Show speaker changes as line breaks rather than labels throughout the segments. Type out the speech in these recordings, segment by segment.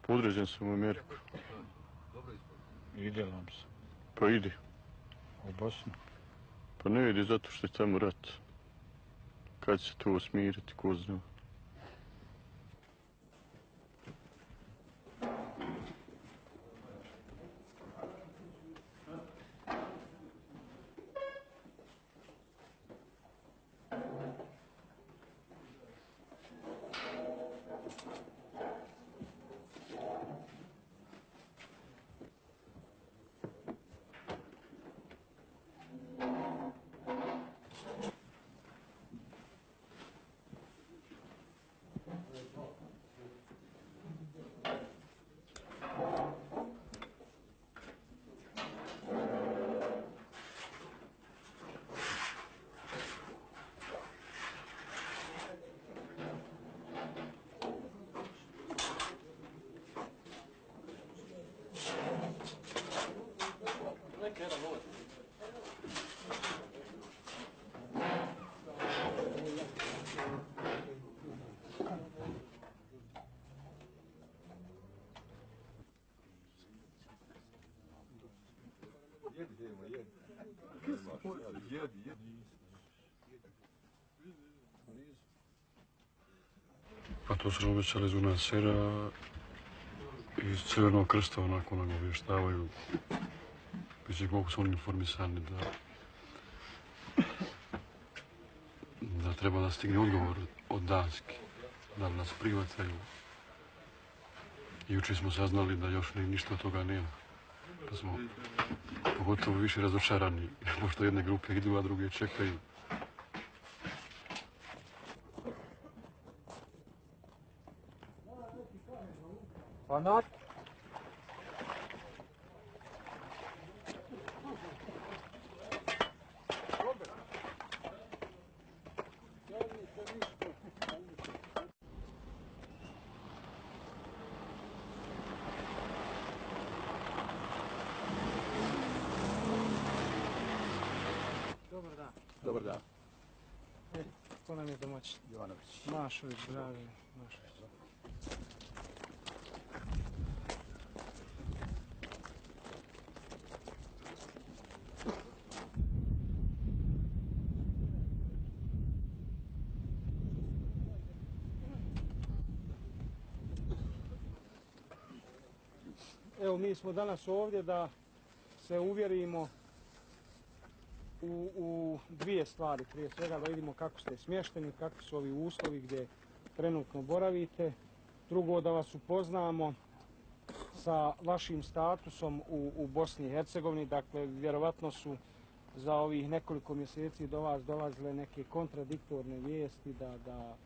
Određen sam u Ameriku.
Ide nam se.
Pa idi.
U Bosnu.
Pa ne idi zato što je tamo rat. Kad će se to smiriti, ko zna. Pa to su obećali iz UNHCR-a iz Crvenog krsta, onako nam obještavaju. Mislim koliko su oni informisani da treba da stigne odgovor od Danske, da nas prihvataju. Jučer smo saznali da još ništa od toga nema. Pa smo pogotovo više razočarani, pošto jedne grupe idu, a druge čekaju.
Onak?
Dobar dan.
Dobar dan.
Ko nam je domaćin?
Jovanović.
Mašović, bravi Mašović. Evo, mi smo danas ovdje da se uvjerimo u dvije stvari. Prije svega da vidimo kako ste smješteni, kakvi su ovi uslovi gdje trenutno boravite. Drugo, da vas upoznamo sa vašim statusom u Bosni i Hercegovini. Dakle, vjerovatno su za ovih nekoliko mjeseci do vas dolazile neke kontradiktorne vijesti da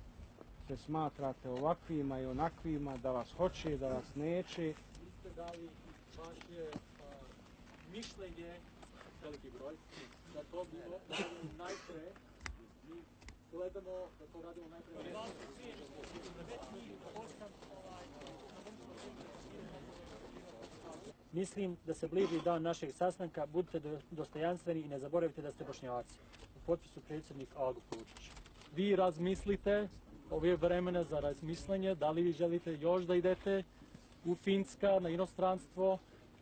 se smatrate ovakvima i onakvima, da vas hoće, da vas neće.
Vi ste dali vaše mišljenje, veliki broj, da to bilo najpre, mi gledamo da to radimo najpre. Mislim da se bliži dan našeg sastanka, budite dostojanstveni i ne zaboravite da ste Bošnjaci. U potpisu predsjednik Ago Vučić. Vi razmislite, ovo je vremena za razmišljanje, da li vi želite još da idete u Finska, na inostranstvo,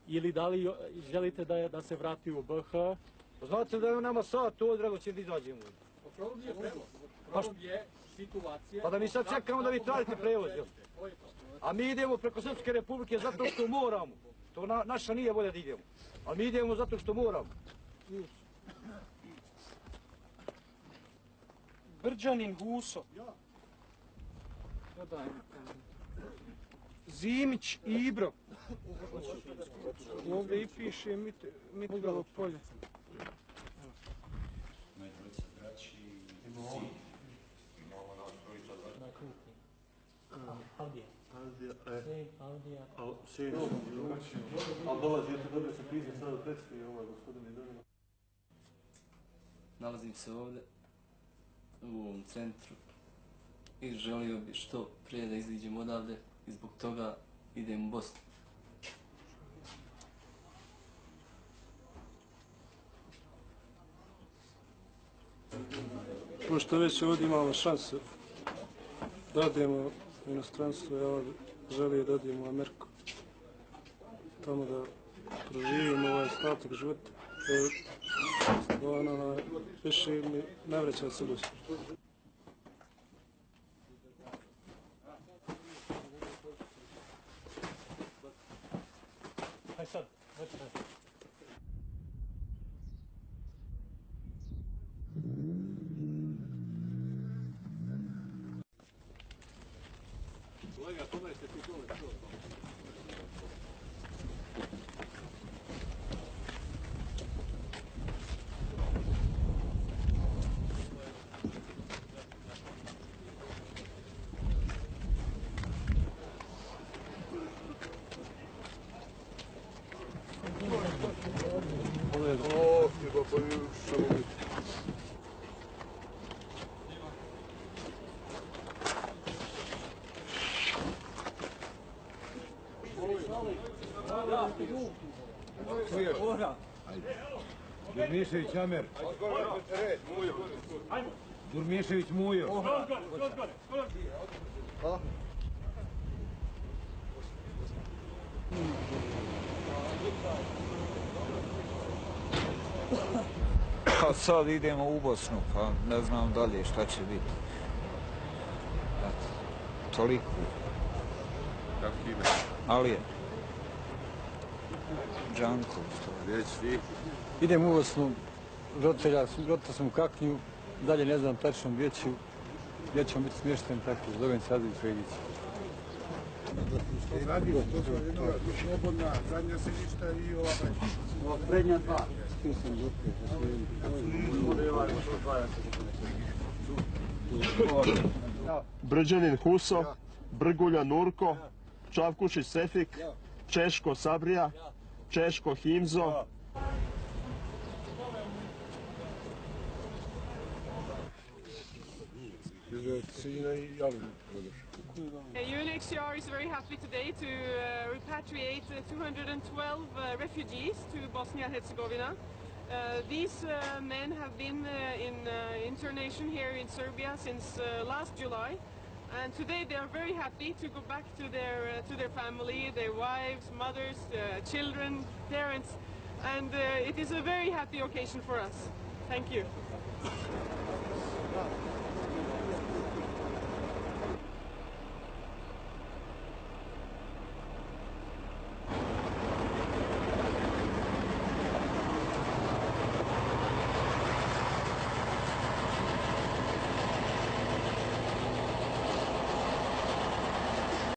ili da li želite da se vrati u BiH?
Znate da je nama sat ovdje, drago će da izađemo.
Problem je prevoz. Problem je situacija.
Pa da mi sad čekamo da vi tražite prevoz, jel? A mi idemo preko Srpske Republike zato što moramo. To naša nije volja da idemo. Ali mi idemo zato što moramo.
Brđanin Huso. Zimić Ibro. Ovdje i piše Mitrovo polje.
Moje dvojica braći i sin.
Aldija. Aldija.
Ali dolazite, dobio sam pizme sada od predstavi, gospodin je donio.
Nalazim se ovdje, u ovom centru i želio bi što prije da iziđem odavde i zbog toga idem u Bosnu.
Pošto već ovdje imamo šansu da odemo u inostranstvo, ja
želio da odijem u Ameriku. Tamo da proživim ovaj ostatak života. Više mi ne vraća se ljusti.
Aj sad,
Kolega, pogledajte ti dole što.
Durmišević Amer. Durmišević Mujo.
A sad idemo u Bosnu, pa ne znam dalje šta će biti. Eto, toliko.
Kako ime?
Alije. Džanko.
Gdje si ti?
Idem u Bosnu, roditelja sam u Kaknju, dalje ne znam tačno gdje ćemo biti smješteni, tako zovem se Adil Fejdić.
Radio, to su jedna slobodna, zadnja sedišta i ova
Prednja dva. Tu sam
Brđanin Huso, Brgulja Nurko, Čavkušić Sefik, Češko Sabrija, Češko Himzo.
UNHCR is very happy today to repatriate 212 refugees to Bosnia-Herzegovina. These men have been in internation here in Serbia since last July, and today they are very happy to go back to their family, their wives, mothers, children, parents, and it is a very happy occasion for us. Thank you.